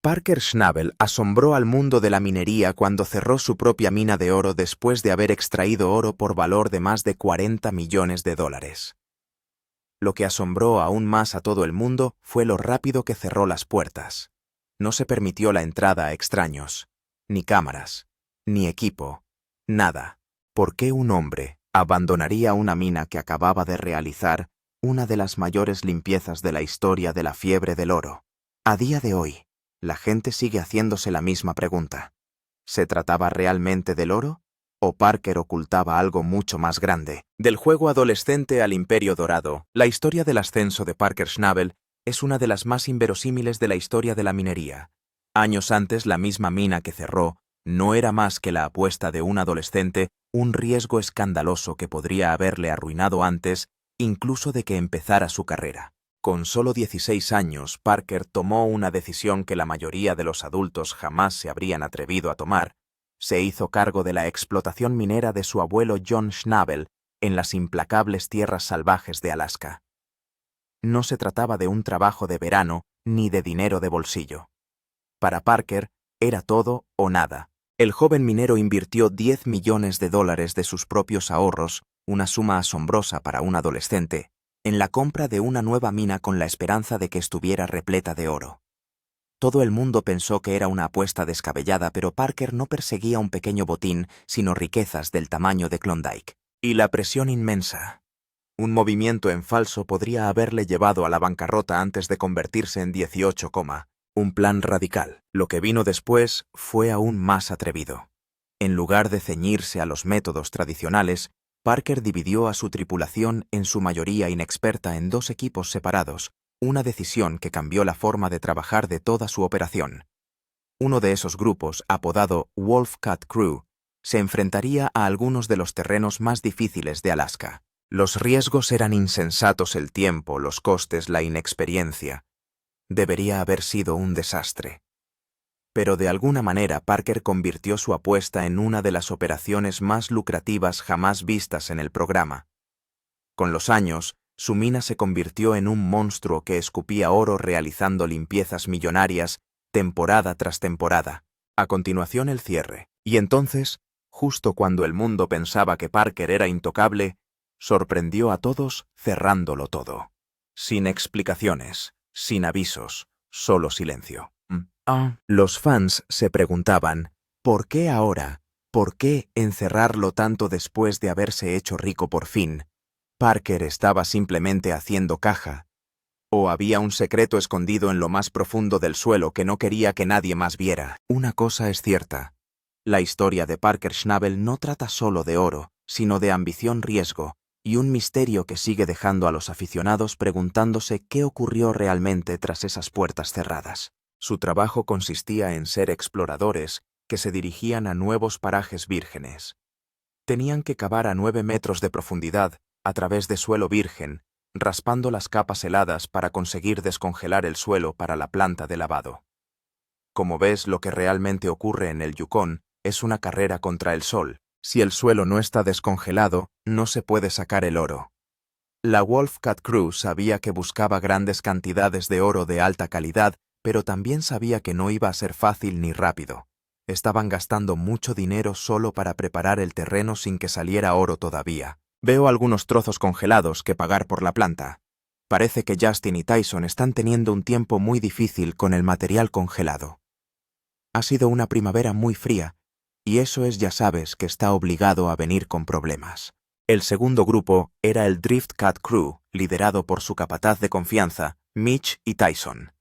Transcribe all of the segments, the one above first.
Parker Schnabel asombró al mundo de la minería cuando cerró su propia mina de oro después de haber extraído oro por valor de más de 40 millones de dólares. Lo que asombró aún más a todo el mundo fue lo rápido que cerró las puertas. No se permitió la entrada a extraños, ni cámaras, ni equipo, nada. ¿Por qué un hombre abandonaría una mina que acababa de realizar una de las mayores limpiezas de la historia de la fiebre del oro? A día de hoy, la gente sigue haciéndose la misma pregunta. ¿Se trataba realmente del oro? ¿O Parker ocultaba algo mucho más grande? Del juego adolescente al Imperio Dorado, la historia del ascenso de Parker Schnabel es una de las más inverosímiles de la historia de la minería. Años antes, la misma mina que cerró no era más que la apuesta de un adolescente, un riesgo escandaloso que podría haberle arruinado antes, incluso de que empezara su carrera. Con solo 16 años, Parker tomó una decisión que la mayoría de los adultos jamás se habrían atrevido a tomar. Se hizo cargo de la explotación minera de su abuelo John Schnabel en las implacables tierras salvajes de Alaska. No se trataba de un trabajo de verano ni de dinero de bolsillo. Para Parker, era todo o nada. El joven minero invirtió 10 millones de dólares de sus propios ahorros, una suma asombrosa para un adolescente, en la compra de una nueva mina con la esperanza de que estuviera repleta de oro. Todo el mundo pensó que era una apuesta descabellada, pero Parker no perseguía un pequeño botín, sino riquezas del tamaño de Klondike. Y la presión inmensa. Un movimiento en falso podría haberle llevado a la bancarrota antes de convertirse en 18, un plan radical. Lo que vino después fue aún más atrevido. En lugar de ceñirse a los métodos tradicionales, Parker dividió a su tripulación, en su mayoría inexperta, en dos equipos separados, una decisión que cambió la forma de trabajar de toda su operación. Uno de esos grupos, apodado Wolf Cut Crew, se enfrentaría a algunos de los terrenos más difíciles de Alaska. Los riesgos eran insensatos: el tiempo, los costes, la inexperiencia. Debería haber sido un desastre. Pero de alguna manera Parker convirtió su apuesta en una de las operaciones más lucrativas jamás vistas en el programa. Con los años, su mina se convirtió en un monstruo que escupía oro, realizando limpiezas millonarias, temporada tras temporada. A continuación, el cierre. Y entonces, justo cuando el mundo pensaba que Parker era intocable, sorprendió a todos cerrándolo todo. Sin explicaciones, sin avisos, solo silencio. Los fans se preguntaban, ¿por qué ahora? ¿Por qué encerrarlo tanto después de haberse hecho rico por fin? ¿Parker estaba simplemente haciendo caja? ¿O había un secreto escondido en lo más profundo del suelo que no quería que nadie más viera? Una cosa es cierta. La historia de Parker Schnabel no trata solo de oro, sino de ambición, riesgo, y un misterio que sigue dejando a los aficionados preguntándose qué ocurrió realmente tras esas puertas cerradas. Su trabajo consistía en ser exploradores que se dirigían a nuevos parajes vírgenes. Tenían que cavar a 9 metros de profundidad, a través de suelo virgen, raspando las capas heladas para conseguir descongelar el suelo para la planta de lavado. Como ves, lo que realmente ocurre en el Yukón es una carrera contra el sol. Si el suelo no está descongelado, no se puede sacar el oro. La Wolf Cut Crew sabía que buscaba grandes cantidades de oro de alta calidad, pero también sabía que no iba a ser fácil ni rápido. Estaban gastando mucho dinero solo para preparar el terreno sin que saliera oro todavía. Veo algunos trozos congelados que pagar por la planta. Parece que Justin y Tyson están teniendo un tiempo muy difícil con el material congelado. Ha sido una primavera muy fría, y eso es, ya sabes, que está obligado a venir con problemas. El segundo grupo era el Drift Cut Crew, liderado por su capataz de confianza, Mitch y Tyson.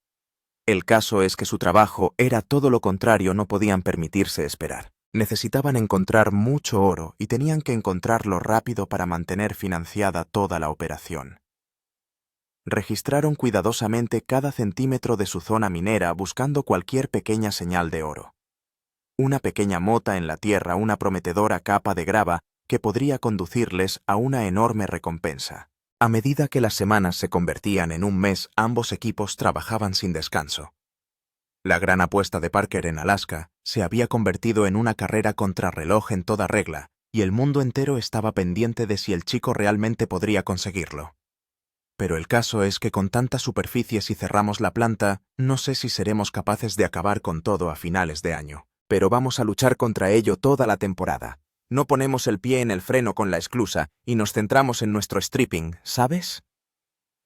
El caso es que su trabajo era todo lo contrario, no podían permitirse esperar. Necesitaban encontrar mucho oro y tenían que encontrarlo rápido para mantener financiada toda la operación. Registraron cuidadosamente cada centímetro de su zona minera buscando cualquier pequeña señal de oro. Una pequeña mota en la tierra, una prometedora capa de grava que podría conducirles a una enorme recompensa. A medida que las semanas se convertían en un mes, ambos equipos trabajaban sin descanso. La gran apuesta de Parker en Alaska se había convertido en una carrera contrarreloj en toda regla, y el mundo entero estaba pendiente de si el chico realmente podría conseguirlo. Pero el caso es que con tanta superficie, si cerramos la planta, no sé si seremos capaces de acabar con todo a finales de año. Pero vamos a luchar contra ello toda la temporada. No ponemos el pie en el freno con la esclusa y nos centramos en nuestro stripping, ¿sabes?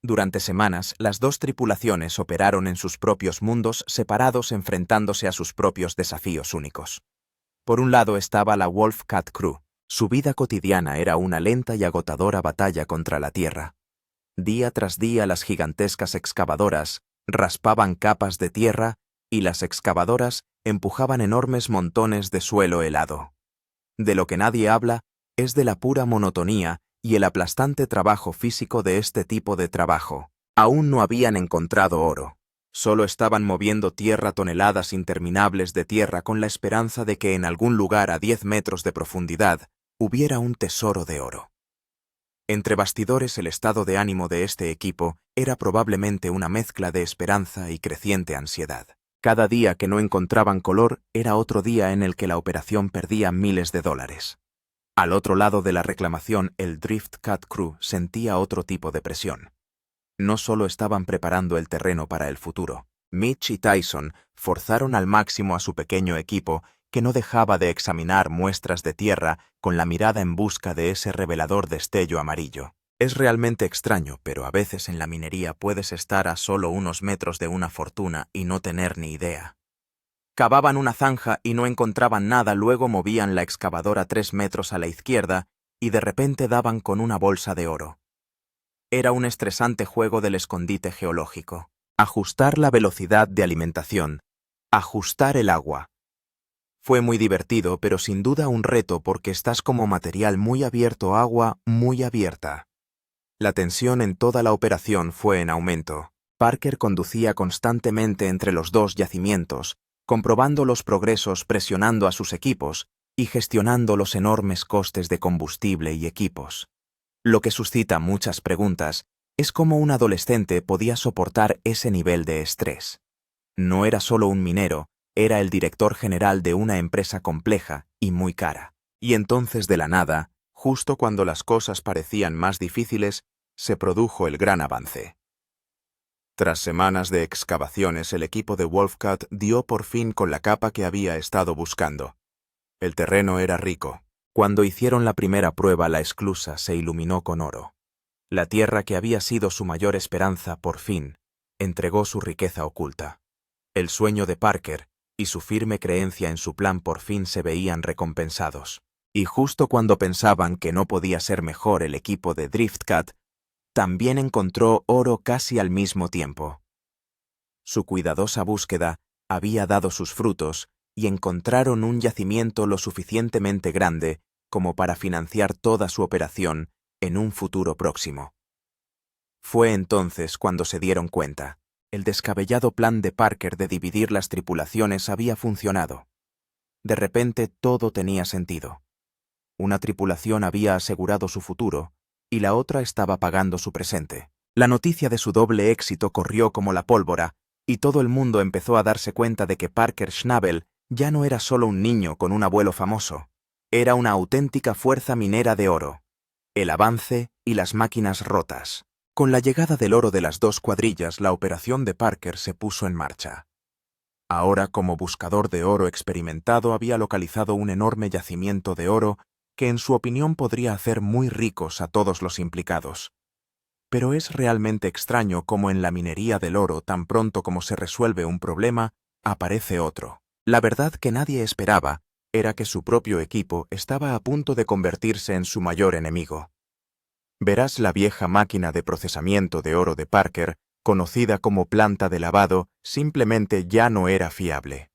Durante semanas, las dos tripulaciones operaron en sus propios mundos separados, enfrentándose a sus propios desafíos únicos. Por un lado estaba la Wolf-Cat Crew. Su vida cotidiana era una lenta y agotadora batalla contra la Tierra. Día tras día las gigantescas excavadoras raspaban capas de tierra y las excavadoras empujaban enormes montones de suelo helado. De lo que nadie habla es de la pura monotonía y el aplastante trabajo físico de este tipo de trabajo. Aún no habían encontrado oro. Solo estaban moviendo tierra, toneladas interminables de tierra, con la esperanza de que en algún lugar a 10 metros de profundidad hubiera un tesoro de oro. Entre bastidores, el estado de ánimo de este equipo era probablemente una mezcla de esperanza y creciente ansiedad. Cada día que no encontraban color era otro día en el que la operación perdía miles de dólares. Al otro lado de la reclamación, el Drift Cat Crew sentía otro tipo de presión. No solo estaban preparando el terreno para el futuro. Mitch y Tyson forzaron al máximo a su pequeño equipo, que no dejaba de examinar muestras de tierra con la mirada en busca de ese revelador destello amarillo. Es realmente extraño, pero a veces en la minería puedes estar a solo unos metros de una fortuna y no tener ni idea. Cavaban una zanja y no encontraban nada, luego movían la excavadora 3 metros a la izquierda y de repente daban con una bolsa de oro. Era un estresante juego del escondite geológico. Ajustar la velocidad de alimentación. Ajustar el agua. Fue muy divertido, pero sin duda un reto porque estás como material muy abierto, agua muy abierta. La tensión en toda la operación fue en aumento. Parker conducía constantemente entre los dos yacimientos, comprobando los progresos, presionando a sus equipos y gestionando los enormes costes de combustible y equipos. Lo que suscita muchas preguntas es cómo un adolescente podía soportar ese nivel de estrés. No era solo un minero, era el director general de una empresa compleja y muy cara. Y entonces, de la nada, justo cuando las cosas parecían más difíciles, se produjo el gran avance. Tras semanas de excavaciones, el equipo de Wolf-Cat dio por fin con la capa que había estado buscando. El terreno era rico. Cuando hicieron la primera prueba, la esclusa se iluminó con oro. La tierra, que había sido su mayor esperanza, por fin entregó su riqueza oculta. El sueño de Parker y su firme creencia en su plan por fin se veían recompensados. Y justo cuando pensaban que no podía ser mejor, el equipo de Drift Cat también encontró oro casi al mismo tiempo. Su cuidadosa búsqueda había dado sus frutos y encontraron un yacimiento lo suficientemente grande como para financiar toda su operación en un futuro próximo. Fue entonces cuando se dieron cuenta. El descabellado plan de Parker de dividir las tripulaciones había funcionado. De repente todo tenía sentido. Una tripulación había asegurado su futuro y la otra estaba pagando su presente. La noticia de su doble éxito corrió como la pólvora y todo el mundo empezó a darse cuenta de que Parker Schnabel ya no era solo un niño con un abuelo famoso. Era una auténtica fuerza minera de oro. El avance y las máquinas rotas. Con la llegada del oro de las dos cuadrillas, la operación de Parker se puso en marcha. Ahora, como buscador de oro experimentado, había localizado un enorme yacimiento de oro que en su opinión podría hacer muy ricos a todos los implicados. Pero es realmente extraño cómo en la minería del oro, tan pronto como se resuelve un problema, aparece otro. La verdad que nadie esperaba era que su propio equipo estaba a punto de convertirse en su mayor enemigo. Verás, la vieja máquina de procesamiento de oro de Parker, conocida como planta de lavado, simplemente ya no era fiable.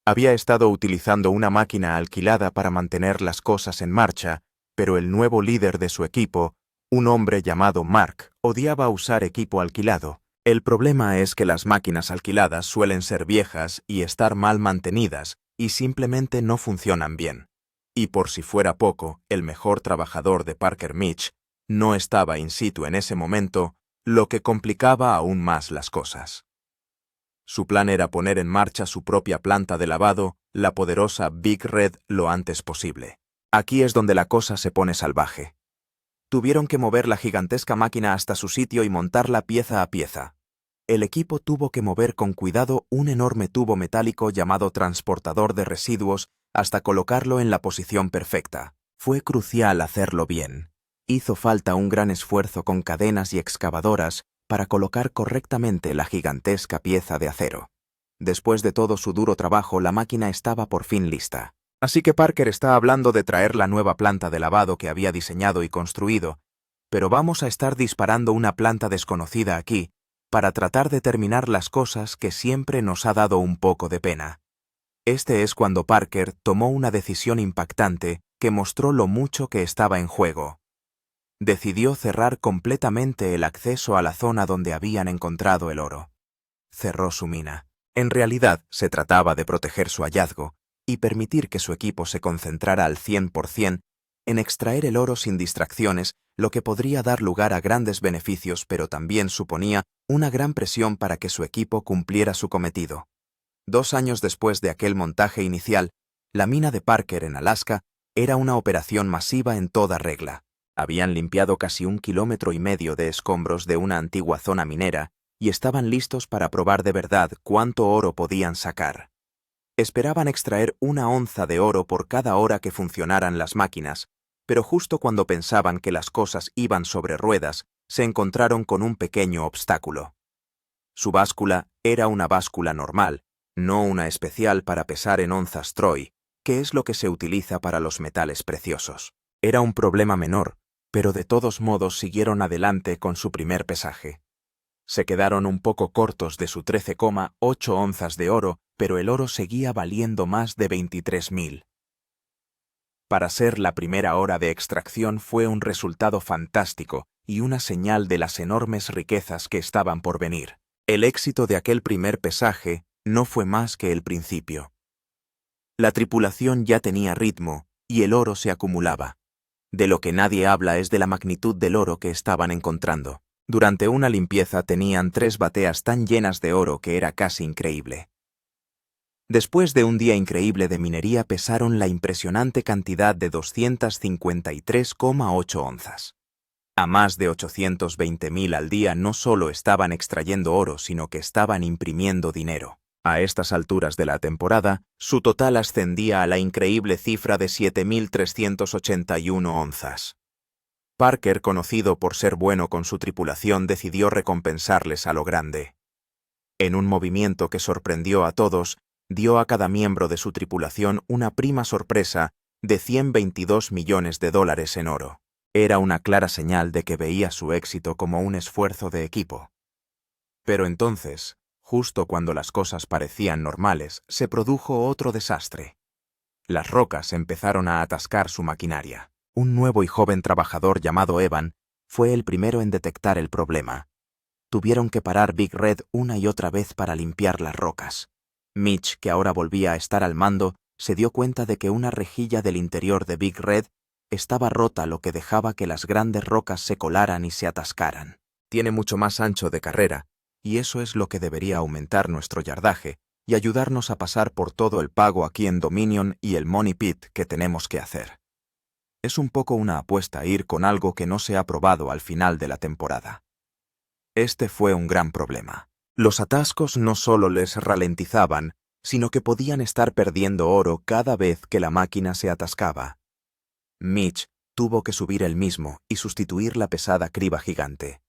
Había estado utilizando una máquina alquilada para mantener las cosas en marcha, pero el nuevo líder de su equipo, un hombre llamado Mark, odiaba usar equipo alquilado. El problema es que las máquinas alquiladas suelen ser viejas y estar mal mantenidas y simplemente no funcionan bien. Y por si fuera poco, el mejor trabajador de Parker, Mitch, no estaba in situ en ese momento, lo que complicaba aún más las cosas. Su plan era poner en marcha su propia planta de lavado, la poderosa Big Red, lo antes posible. Aquí es donde la cosa se pone salvaje. Tuvieron que mover la gigantesca máquina hasta su sitio y montarla pieza a pieza. El equipo tuvo que mover con cuidado un enorme tubo metálico llamado transportador de residuos hasta colocarlo en la posición perfecta. Fue crucial hacerlo bien. Hizo falta un gran esfuerzo con cadenas y excavadoras para colocar correctamente la gigantesca pieza de acero. Después de todo su duro trabajo, la máquina estaba por fin lista. Así que Parker está hablando de traer la nueva planta de lavado que había diseñado y construido, pero vamos a estar disparando una planta desconocida aquí para tratar de terminar las cosas que siempre nos ha dado un poco de pena. Este es cuando Parker tomó una decisión impactante que mostró lo mucho que estaba en juego. Decidió cerrar completamente el acceso a la zona donde habían encontrado el oro. Cerró su mina. En realidad, se trataba de proteger su hallazgo y permitir que su equipo se concentrara al 100% en extraer el oro sin distracciones, lo que podría dar lugar a grandes beneficios, pero también suponía una gran presión para que su equipo cumpliera su cometido. 2 años después de aquel montaje inicial, la mina de Parker en Alaska era una operación masiva en toda regla. Habían limpiado casi 1,5 kilómetros de escombros de una antigua zona minera y estaban listos para probar de verdad cuánto oro podían sacar. Esperaban extraer 1 onza de oro por cada hora que funcionaran las máquinas, pero justo cuando pensaban que las cosas iban sobre ruedas, se encontraron con un pequeño obstáculo. Su báscula era una báscula normal, no una especial para pesar en onzas Troy, que es lo que se utiliza para los metales preciosos. Era un problema menor, pero de todos modos siguieron adelante con su primer pesaje. Se quedaron un poco cortos de su 13,8 onzas de oro, pero el oro seguía valiendo más de 23.000. Para ser la primera hora de extracción fue un resultado fantástico y una señal de las enormes riquezas que estaban por venir. El éxito de aquel primer pesaje no fue más que el principio. La tripulación ya tenía ritmo y el oro se acumulaba. De lo que nadie habla es de la magnitud del oro que estaban encontrando. Durante una limpieza tenían 3 bateas tan llenas de oro que era casi increíble. Después de un día increíble de minería pesaron la impresionante cantidad de 253,8 onzas. A más de 820.000 al día no solo estaban extrayendo oro, sino que estaban imprimiendo dinero. A estas alturas de la temporada, su total ascendía a la increíble cifra de 7.381 onzas. Parker, conocido por ser bueno con su tripulación, decidió recompensarles a lo grande. En un movimiento que sorprendió a todos, dio a cada miembro de su tripulación una prima sorpresa de 122 millones de dólares en oro. Era una clara señal de que veía su éxito como un esfuerzo de equipo. Pero entonces, justo cuando las cosas parecían normales, se produjo otro desastre. Las rocas empezaron a atascar su maquinaria. Un nuevo y joven trabajador llamado Evan fue el primero en detectar el problema. Tuvieron que parar Big Red una y otra vez para limpiar las rocas. Mitch, que ahora volvía a estar al mando, se dio cuenta de que una rejilla del interior de Big Red estaba rota, lo que dejaba que las grandes rocas se colaran y se atascaran. Tiene mucho más ancho de carrera, y eso es lo que debería aumentar nuestro yardaje y ayudarnos a pasar por todo el pago aquí en Dominion y el Money Pit que tenemos que hacer. Es un poco una apuesta a ir con algo que no se ha probado al final de la temporada. Este fue un gran problema. Los atascos no solo les ralentizaban, sino que podían estar perdiendo oro cada vez que la máquina se atascaba. Mitch tuvo que subir él mismo y sustituir la pesada criba gigante.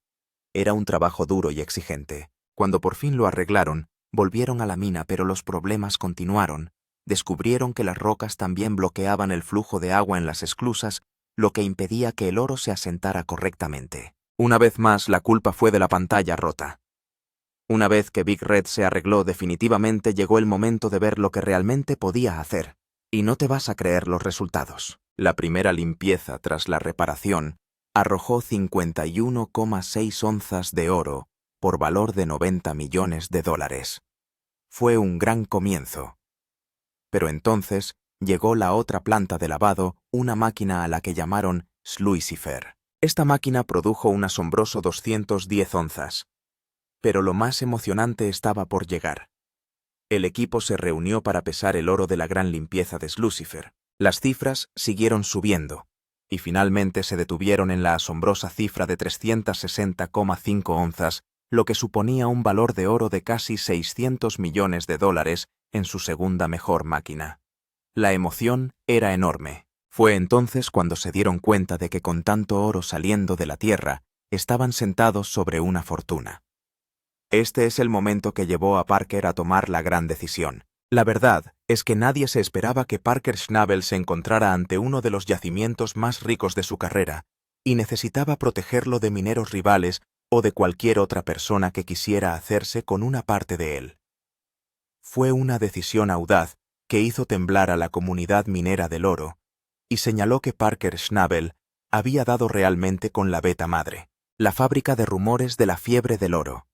Era un trabajo duro y exigente. Cuando por fin lo arreglaron, volvieron a la mina, pero los problemas continuaron. Descubrieron que las rocas también bloqueaban el flujo de agua en las esclusas, lo que impedía que el oro se asentara correctamente. Una vez más, la culpa fue de la pantalla rota. Una vez que Big Red se arregló definitivamente, llegó el momento de ver lo que realmente podía hacer. Y no te vas a creer los resultados. La primera limpieza tras la reparación arrojó 51,6 onzas de oro por valor de 90 millones de dólares. Fue un gran comienzo. Pero entonces llegó la otra planta de lavado, una máquina a la que llamaron Sluicifer. Esta máquina produjo un asombroso 210 onzas. Pero lo más emocionante estaba por llegar. El equipo se reunió para pesar el oro de la gran limpieza de Sluicifer. Las cifras siguieron subiendo. y finalmente se detuvieron en la asombrosa cifra de 360,5 onzas, lo que suponía un valor de oro de casi 600 millones de dólares en su segunda mejor máquina. La emoción era enorme. Fue entonces cuando se dieron cuenta de que con tanto oro saliendo de la tierra, estaban sentados sobre una fortuna. Este es el momento que llevó a Parker a tomar la gran decisión. La verdad es que nadie se esperaba que Parker Schnabel se encontrara ante uno de los yacimientos más ricos de su carrera, y necesitaba protegerlo de mineros rivales o de cualquier otra persona que quisiera hacerse con una parte de él. Fue una decisión audaz que hizo temblar a la comunidad minera del oro, y señaló que Parker Schnabel había dado realmente con la beta madre, la fábrica de rumores de la fiebre del oro.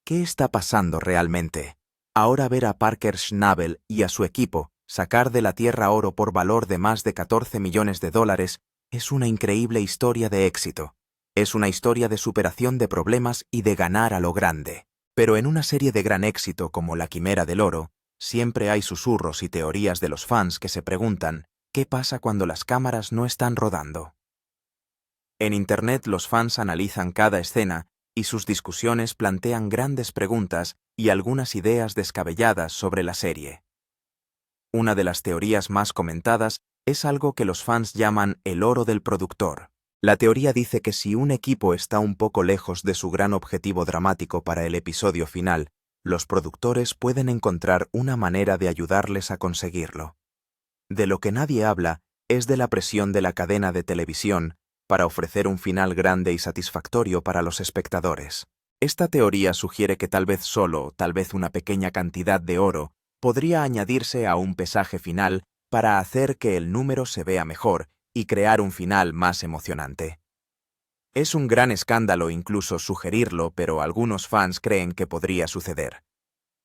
¿Qué está pasando realmente? Ahora ver a Parker Schnabel y a su equipo sacar de la tierra oro por valor de más de 14 millones de dólares es una increíble historia de éxito. Es una historia de superación de problemas y de ganar a lo grande. Pero en una serie de gran éxito como La Quimera del Oro, siempre hay susurros y teorías de los fans que se preguntan ¿qué pasa cuando las cámaras no están rodando? En Internet los fans analizan cada escena y sus discusiones plantean grandes preguntas y algunas ideas descabelladas sobre la serie. Una de las teorías más comentadas es algo que los fans llaman el oro del productor. La teoría dice que si un equipo está un poco lejos de su gran objetivo dramático para el episodio final, los productores pueden encontrar una manera de ayudarles a conseguirlo. De lo que nadie habla es de la presión de la cadena de televisión para ofrecer un final grande y satisfactorio para los espectadores. Esta teoría sugiere que tal vez solo, tal vez una pequeña cantidad de oro, podría añadirse a un pesaje final para hacer que el número se vea mejor y crear un final más emocionante. Es un gran escándalo incluso sugerirlo, pero algunos fans creen que podría suceder.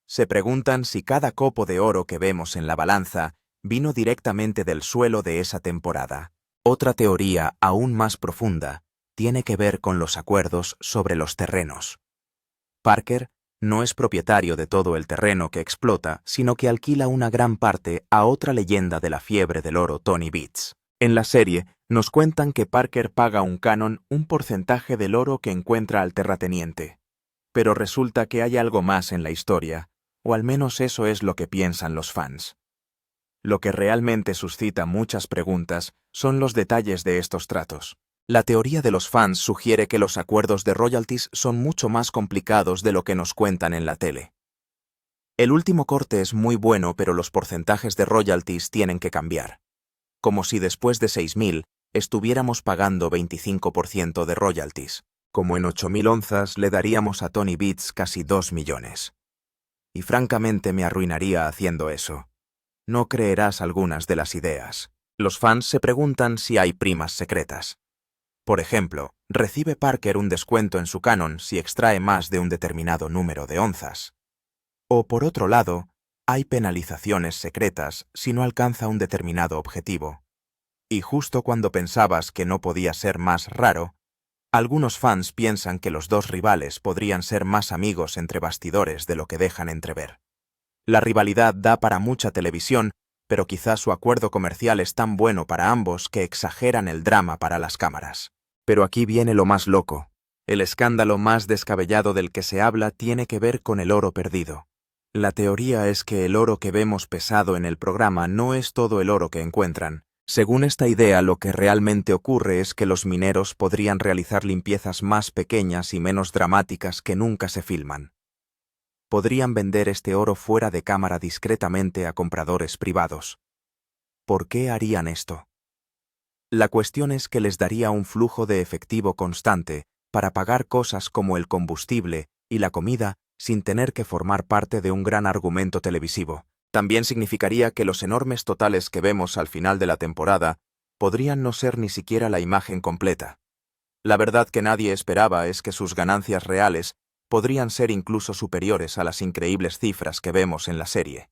Se preguntan si cada copo de oro que vemos en la balanza vino directamente del suelo de esa temporada. Otra teoría, aún más profunda, tiene que ver con los acuerdos sobre los terrenos. Parker no es propietario de todo el terreno que explota, sino que alquila una gran parte a otra leyenda de la fiebre del oro, Tony Beats. En la serie, nos cuentan que Parker paga un canon un porcentaje del oro que encuentra al terrateniente. Pero resulta que hay algo más en la historia, o al menos eso es lo que piensan los fans. Lo que realmente suscita muchas preguntas son los detalles de estos tratos. La teoría de los fans sugiere que los acuerdos de royalties son mucho más complicados de lo que nos cuentan en la tele. El último corte es muy bueno, pero los porcentajes de royalties tienen que cambiar. Como si después de 6.000 estuviéramos pagando 25% de royalties. Como en 8.000 onzas le daríamos a Tony Beats casi 2 millones. Y francamente me arruinaría haciendo eso. No creerás algunas de las ideas. Los fans se preguntan si hay primas secretas. Por ejemplo, ¿recibe Parker un descuento en su canon si extrae más de un determinado número de onzas? O por otro lado, ¿hay penalizaciones secretas si no alcanza un determinado objetivo? Y justo cuando pensabas que no podía ser más raro, algunos fans piensan que los dos rivales podrían ser más amigos entre bastidores de lo que dejan entrever. La rivalidad da para mucha televisión, pero quizás su acuerdo comercial es tan bueno para ambos que exageran el drama para las cámaras. Pero aquí viene lo más loco. El escándalo más descabellado del que se habla tiene que ver con el oro perdido. La teoría es que el oro que vemos pesado en el programa no es todo el oro que encuentran. Según esta idea, lo que realmente ocurre es que los mineros podrían realizar limpiezas más pequeñas y menos dramáticas que nunca se filman. Podrían vender este oro fuera de cámara discretamente a compradores privados. ¿Por qué harían esto? La cuestión es que les daría un flujo de efectivo constante para pagar cosas como el combustible y la comida sin tener que formar parte de un gran argumento televisivo. También significaría que los enormes totales que vemos al final de la temporada podrían no ser ni siquiera la imagen completa. La verdad que nadie esperaba es que sus ganancias reales podrían ser incluso superiores a las increíbles cifras que vemos en la serie.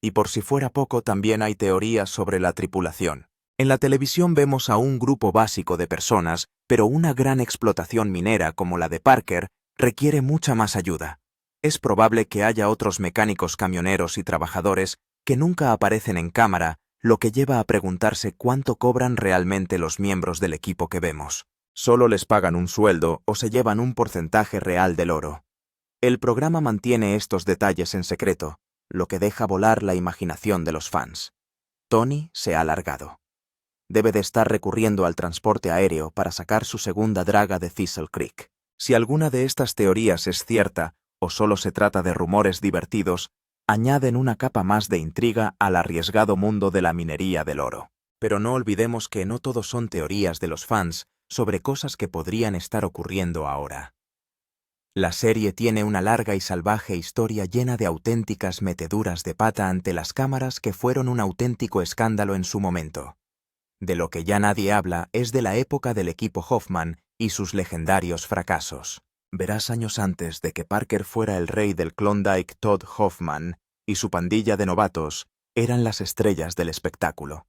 Y por si fuera poco, también hay teorías sobre la tripulación. En la televisión vemos a un grupo básico de personas, pero una gran explotación minera como la de Parker requiere mucha más ayuda. Es probable que haya otros mecánicos camioneros y trabajadores que nunca aparecen en cámara, lo que lleva a preguntarse cuánto cobran realmente los miembros del equipo que vemos. Solo les pagan un sueldo o se llevan un porcentaje real del oro. El programa mantiene estos detalles en secreto, lo que deja volar la imaginación de los fans. Tony se ha largado. Debe de estar recurriendo al transporte aéreo para sacar su segunda draga de Thistle Creek. Si alguna de estas teorías es cierta, o solo se trata de rumores divertidos, añaden una capa más de intriga al arriesgado mundo de la minería del oro. Pero no olvidemos que no todo son teorías de los fans sobre cosas que podrían estar ocurriendo ahora. La serie tiene una larga y salvaje historia llena de auténticas meteduras de pata ante las cámaras que fueron un auténtico escándalo en su momento. De lo que ya nadie habla es de la época del equipo Hoffman y sus legendarios fracasos. Verás, años antes de que Parker fuera el rey del Klondike, Todd Hoffman y su pandilla de novatos eran las estrellas del espectáculo.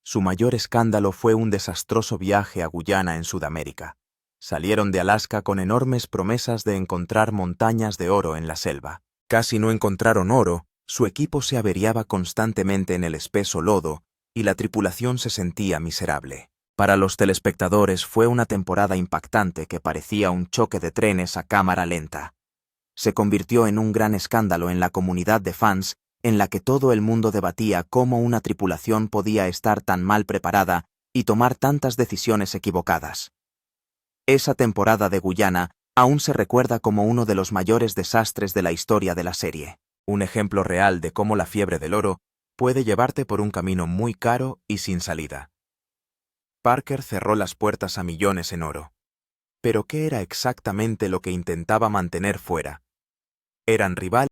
Su mayor escándalo fue un desastroso viaje a Guyana en Sudamérica. Salieron de Alaska con enormes promesas de encontrar montañas de oro en la selva. Casi no encontraron oro, su equipo se averiaba constantemente en el espeso lodo y la tripulación se sentía miserable. Para los telespectadores fue una temporada impactante que parecía un choque de trenes a cámara lenta. Se convirtió en un gran escándalo en la comunidad de fans, en la que todo el mundo debatía cómo una tripulación podía estar tan mal preparada y tomar tantas decisiones equivocadas. Esa temporada de Guyana aún se recuerda como uno de los mayores desastres de la historia de la serie. Un ejemplo real de cómo la fiebre del oro puede llevarte por un camino muy caro y sin salida. Parker cerró las puertas a millones en oro. Pero ¿qué era exactamente lo que intentaba mantener fuera? ¿Eran rivales?